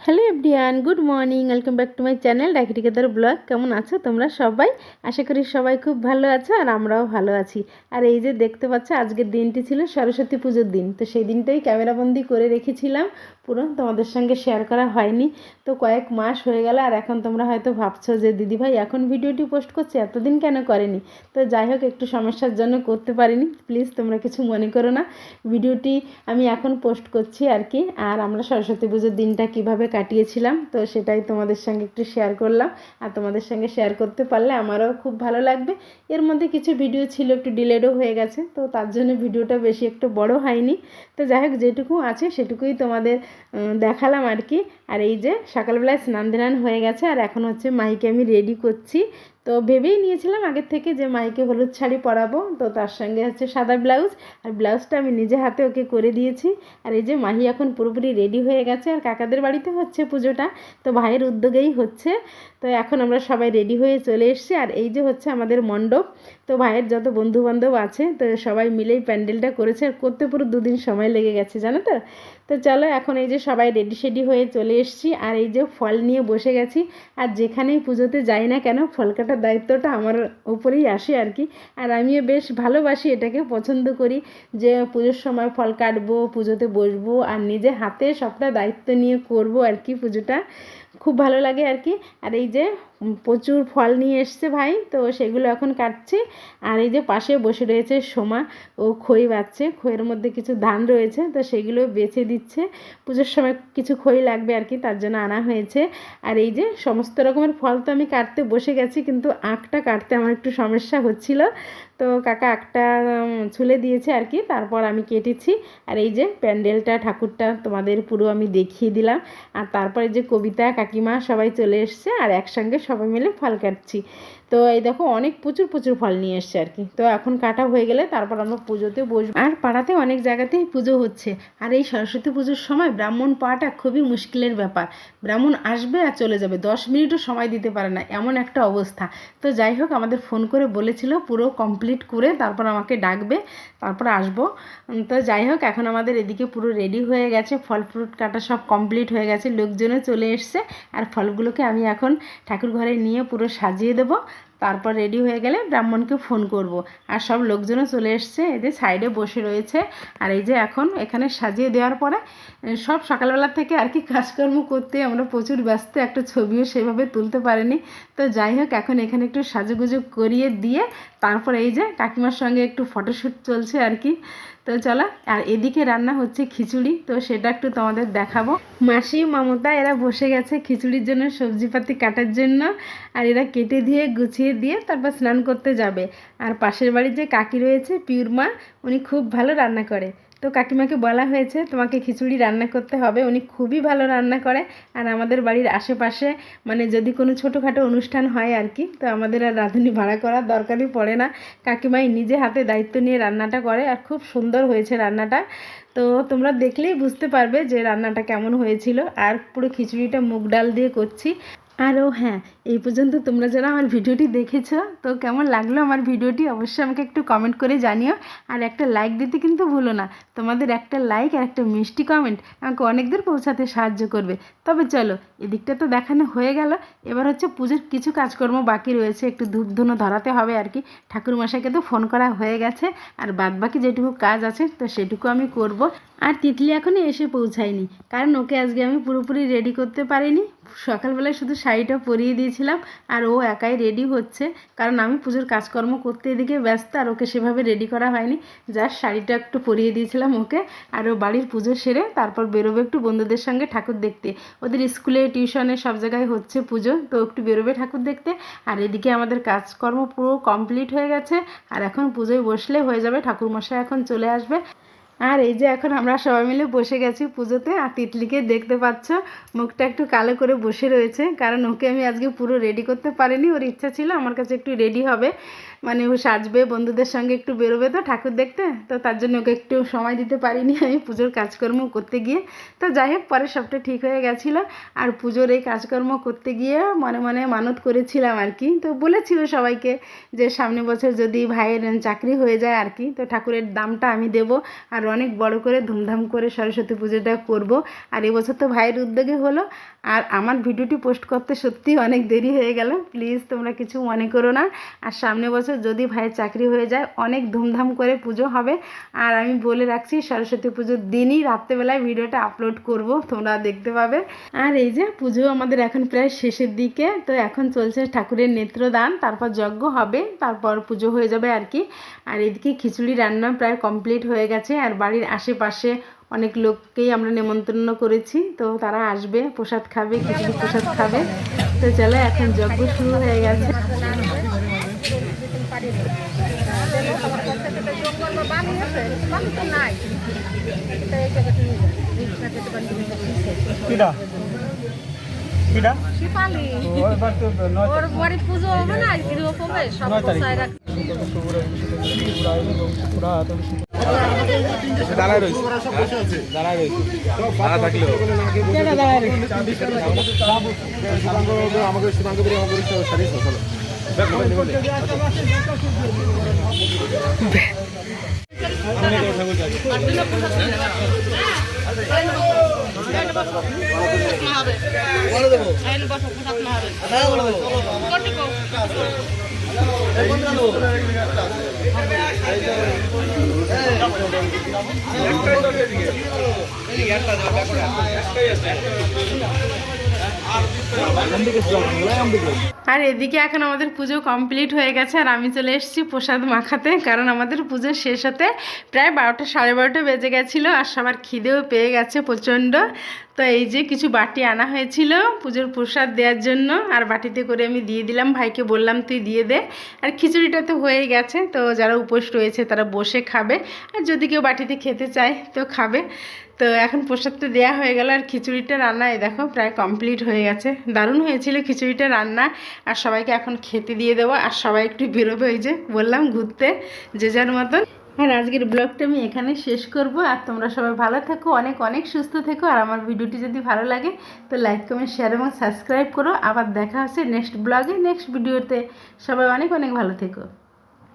Hello everyone, good morning, welcome back to my channel ডাকি ঠিকাদার blog. কেমন আছো তোমরা সবাই? আশা করি সবাই খুব ভালো আছো আর আমরাও ভালো আছি। আর এই যে দেখতে পাচ্ছ, আজকের দিনটি ছিল সরস্বতী পুজোর দিন। তো সেই দিনটাই ক্যামেরাবন্দি করে রেখেছিলাম, পুরো তোমাদের সঙ্গে শেয়ার করা হয়নি। তো কয়েক মাস হয়ে গেল, আর এখন তোমরা হয়তো ভাবছো যে দিদিভাই এখন ভিডিওটি পোস্ট করছে, এতদিন কেন করেনি? তো যাই হোক, একটু সমস্যার জন্য করতে পারিনি, প্লিজ তোমরা কিছু মনে করো না। ভিডিওটি আমি এখন পোস্ট করছি আর কি। আর আমরা সরস্বতী পুজোর দিনটা কিভাবে কাটিয়েছিলাম, তো সেটাই তোমাদের সঙ্গে একটু শেয়ার করলাম। আর তোমাদের সঙ্গে শেয়ার করতে পারলে আমারও খুব ভালো লাগবে। এর মধ্যে কিছু ভিডিও ছিল একটু ডিলেডও হয়ে গেছে, তো তার জন্য ভিডিওটা বেশি একটু বড় হয়নি। তো যাই হোক, যেটুকু আছে সেটুকুই তোমাদের দেখালাম আর কি। আর এই যে সকালবেলায় স্নান ধান হয়ে গেছে, আর এখন হচ্ছে মাইকে আমি রেডি করছি। তো ভেবেই নিয়েছিলাম আগের থেকে যে মাইকে হলুদ শাড়ি পরাবো, তো তার সঙ্গে হচ্ছে সাদা ব্লাউজ। আর ব্লাউজটা আমি নিজে হাতে ওকে করে দিয়েছি। আর এই যে মাহি এখন পুরোপুরি রেডি হয়ে গেছে, আর কাকাদের বাড়িতে হচ্ছে পুজোটা, তো ভাইয়ের উদ্যোগেই হচ্ছে। তো এখন আমরা সবাই রেডি হয়ে চলে এসেছি। আর এই যে হচ্ছে আমাদের মণ্ডপ। তো ভাইয়ের যত বন্ধুবান্ধব আছে, তো সবাই মিলেই প্যান্ডেলটা করেছে, আর করতে পুরো দুদিন সময় লেগে গেছে, জানো তো। তো চলো, এখন এই যে সবাই রেডি সেডি হয়ে চলে এসেছি। আর এই যে ফল নিয়ে বসে গেছি। আর যেখানেই পুজোতে যাই না কেন, ফল কাটার দায়িত্বটা আমার উপরেই আসে আর কি। আর আমিও বেশ ভালোবাসি এটাকে, পছন্দ করি যে পুজোর সময় ফল কাটবো, পুজোতে বসবো, আর নিজে হাতে সবটা দায়িত্ব নিয়ে করব আর কি। পুজোটা খুব ভালো লাগে আর কি। আর এই যে প্রচুর ফল নিয়ে এসছে ভাই, তো সেগুলো এখন কাটছে। আর এই যে পাশে বসে রয়েছে সোমা, ও খই বাচ্ছে, খইয়ের মধ্যে কিছু ধান রয়েছে, তো সেগুলো বেছে দিচ্ছে। পুজোর সময় কিছু খই লাগবে আর কি, তার জন্য আনা হয়েছে। আর এই যে সমস্ত রকমের ফল তো আমি কাটতে বসে গেছি, কিন্তু আঁকটা কাটতে আমার একটু সমস্যা হচ্ছিল। তো কাকা আঁকটা ছুলে দিয়েছে আর কি, তারপর আমি কেটেছি। আর এই যে প্যান্ডেলটা, ঠাকুরটা তোমাদের পুরো আমি দেখিয়ে দিলাম। আর তারপরে যে কবিতা কাকিমা সবাই চলে এসছে, আর একসঙ্গে সবাই মিলে ফল কাটছি। তো এই দেখো, অনেক প্রচুর প্রচুর ফল নিয়ে এসছে আর কি। তো এখন কাটা হয়ে গেলে তারপর আমরা পুজোতে বসবো। আর পাড়াতে অনেক জায়গাতেই পুজো হচ্ছে। আর এই সরস্বতী পুজোর সময় ব্রাহ্মণ পাওয়াটা খুবই মুশকিলের ব্যাপার। ব্রাহ্মণ আসবে আর চলে যাবে, 10 মিনিটও সময় দিতে পারে না, এমন একটা অবস্থা। তো যাই হোক, আমাদের ফোন করে বলেছিল পুরো কমপ্লিট করে তারপর আমাকে ডাকবে, তারপর আসবো। তো যাই হোক, এখন আমাদের এদিকে পুরো রেডি হয়ে গেছে, ফল ফ্রুট কাটা সব কমপ্লিট হয়ে গেছে, লোকজনও চলে এসছে। আর ফলগুলোকে আমি এখন ঠাকুর ঘরে নিয়ে পুরো সাজিয়ে দেবো। তারপর রেডি হয়ে গেলে ব্রাহ্মণকে ফোন করব। আর সব লোকজনও চলে এসছে, এদের সাইডে বসে রয়েছে। আর এই যে এখন এখানে সাজিয়ে দেওয়ার পরে সব সকালবেলা থেকে আর কি কাজকর্ম করতে আমরা প্রচুর ব্যস্ত, একটা ছবিও সেভাবে তুলতে পারিনি। তো যাই হোক, এখন এখানে একটু সাজুগুজু করিয়ে দিয়ে তারপর এই যে কাকিমার সঙ্গে একটু ফটোশ্যুট চলছে আর কি। তো চলো, আর এদিকে রান্না হচ্ছে খিচুড়ি, তো সেটা একটু তোমাদের দেখাবো। মাসি মমতা এরা বসে গেছে খিচুড়ির জন্য সবজিপাতি কাটার জন্য। আর এরা কেটে দিয়ে গুছিয়ে দিয়ে তারপর স্নান করতে যাবে। আর পাশের বাড়ির যে কাকি রয়েছে পিউর মা, উনি খুব ভালো রান্না করে। তো কাকিমাকে বলা হয়েছে তোমাকে খিচুড়ি রান্না করতে হবে, উনি খুবই ভালো রান্না করে। আর আমাদের বাড়ির আশেপাশে মানে যদি কোনো ছোটোখাটো অনুষ্ঠান হয় আর কি, তো আমাদের আর রাঁধুনি ভাড়া করার দরকারই পড়ে না। কাকিমাই নিজে হাতে দায়িত্ব নিয়ে রান্নাটা করে, আর খুব সুন্দর হয়েছে রান্নাটা। তো তোমরা দেখলেই বুঝতে পারবে যে রান্নাটা কেমন হয়েছিল। আর পুরো খিচুড়িটা মুগ ডাল দিয়ে করছি। আরও হ্যাঁ, এই পর্যন্ত তোমরা যারা আমার ভিডিওটি দেখেছো, তো কেমন লাগলো আমার ভিডিওটি অবশ্যই আমাকে একটু কমেন্ট করে জানিও। আর একটা লাইক দিতে কিন্তু ভুলো না, তোমাদের একটা লাইক আর একটা মিষ্টি কমেন্ট আমাকে অনেক দূর পৌঁছাতে সাহায্য করবে। তবে চলো, এদিকটা তো দেখানো হয়ে গেল, এবার হচ্ছে পুজোর কিছু কাজকর্ম বাকি রয়েছে, একটু ধূপ ধুনো ধরাতে হবে আর কি। ঠাকুরমশাইকে তো ফোন করা হয়ে গেছে, আর বাদ বাকি যেটুকু কাজ আছে তো সেটুকু আমি করব। আর তিতলি এখনই এসে পৌঁছায়নি, কারণ ওকে আজকে আমি পুরোপুরি রেডি করতে পারিনি। সকালবেলায় শুধু শাড়িটা পরিয়ে দিয়েছিলাম, আর ও একাই রেডি হচ্ছে, কারণ আমি পুজোর কাজকর্ম করতে এদিকে ব্যস্ত, আর ওকে সেভাবে রেডি করা হয়নি। জাস্ট শাড়িটা একটু পরিয়ে দিয়েছিলাম ওকে। আর ও বাড়ির পুজো সেরে তারপর বেরোবে একটু বন্ধুদের সঙ্গে ঠাকুর দেখতে। ওদের স্কুলে টিউশনে সব জায়গায় হচ্ছে পুজো, তো একটু বেরোবে ঠাকুর দেখতে। আর এদিকে আমাদের কাজকর্ম পুরো কমপ্লিট হয়ে গেছে। আর এখন পুজোয় বসলে হয়ে যাবে, ঠাকুরমশাই এখন চলে আসবে। আর এই যে এখন আমরা সবাই মিলে বসে গেছি পুজোতে। আর তিতলিকে দেখতে পাচ্ছ, মুখটা একটু কালো করে বসে রয়েছে, কারণ ওকে আমি আজকে পুরো রেডি করতে পারিনি। ওর ইচ্ছা ছিল আমার কাছে একটু রেডি হবে, মানে ও সাজবে, বন্ধুদের সঙ্গে একটু বেরোবে তো ঠাকুর দেখতে, তো তার জন্য ওকে একটু সময় দিতে পারিনি আমি পুজোর কাজকর্ম করতে গিয়ে। তো যাই হোক, পরে সবটা ঠিক হয়ে গেছিলো। আর পুজোর এই কাজকর্ম করতে গিয়ে মনে মনে মানত করেছিলাম আর কি, তো বলেছিল সবাইকে যে সামনে বছর যদি ভাইয়ের চাকরি হয়ে যায় আর কি, তো ঠাকুরের দামটা আমি দেবো আর অনেক বড় করে ধুমধাম করে সরস্বতী পুজোটা করব। আর এবছর তো ভাইয়ের উদ্যোগে হলো। আর আমার ভিডিওটি পোস্ট করতে সত্যি অনেক দেরি হয়ে গেল, প্লিজ তোমরা কিছু মনে করো না। আর সামনে বছর যদি ভাইয়ের চাকরি হয়ে যায় অনেক ধুমধাম করে পুজো হবে। আর আমি বলে রাখছি সরস্বতী পুজোর দিনই রাত্রেবেলায় ভিডিওটা আপলোড করব, তোমরা দেখতে পাবে। আর এই যে পুজো আমাদের এখন প্রায় শেষের দিকে, তো এখন চলছে ঠাকুরের নেত্রদান, তারপর যজ্ঞ হবে, তারপর পুজো হয়ে যাবে আর কি। আর এদিকে খিচুড়ি রান্না প্রায় কমপ্লিট হয়ে গেছে। আর বাড়ির আশেপাশে অনেক লোককেই আমরা নেমন্তন্ন করেছি, তো তারা আসবে, প্রসাদ খাবে, খিচুড়ি প্রসাদ খাবে। তো চলো, এখন যজ্ঞ শুরু হয়ে গেছে। দাঁড়ায় রয়েছে দাঁড়া থাকলেও আমাকে আর এদিকে এখন আমাদের পুজো কমপ্লিট হয়ে গেছে, আর আমি চলে এসেছি প্রসাদ মাখাতে, কারণ আমাদের পুজো শেষ হতে প্রায় 12টা সাড়ে 12টা বেজে গেছিলো। আর সবার খিদেও পেয়ে গেছে প্রচণ্ড। তো এই যে কিছু বাটি আনা হয়েছিল পুজোর প্রসাদ দেওয়ার জন্য, আর বাটিতে করে আমি দিয়ে দিলাম, ভাইকে বললাম তুই দিয়ে দে। আর খিচুড়িটা তো হয়ে গেছে, তো যারা উপোস রয়েছে তারা বসে খাবে, আর যদি কেউ বাটিতে খেতে চায় তো খাবে। তো এখন প্রসাদটা দেওয়া হয়ে গেল, আর খিচুড়িটা রান্না এই দেখো প্রায় কমপ্লিট হয়ে গেছে। দারুণ হয়েছিল খিচুড়িটা রান্না। আর সবাইকে এখন খেতে দিয়ে দেবো, আর সবাই একটু বেরোবে, ওই যে বললাম ঘুরতে যে যার মতন। আর আজকের ব্লগটা আমি এখানে শেষ করব। আর তোমরা সবাই ভালো থেকো, অনেক অনেক সুস্থ থেকো। আর আমার ভিডিওটি যদি ভালো লাগে তো লাইক, কমেন্ট, শেয়ার এবং সাবস্ক্রাইব করো। আবার দেখা হচ্ছে নেক্সট ব্লগে, নেক্সট ভিডিওতে। সবাই অনেক অনেক ভালো থেকো।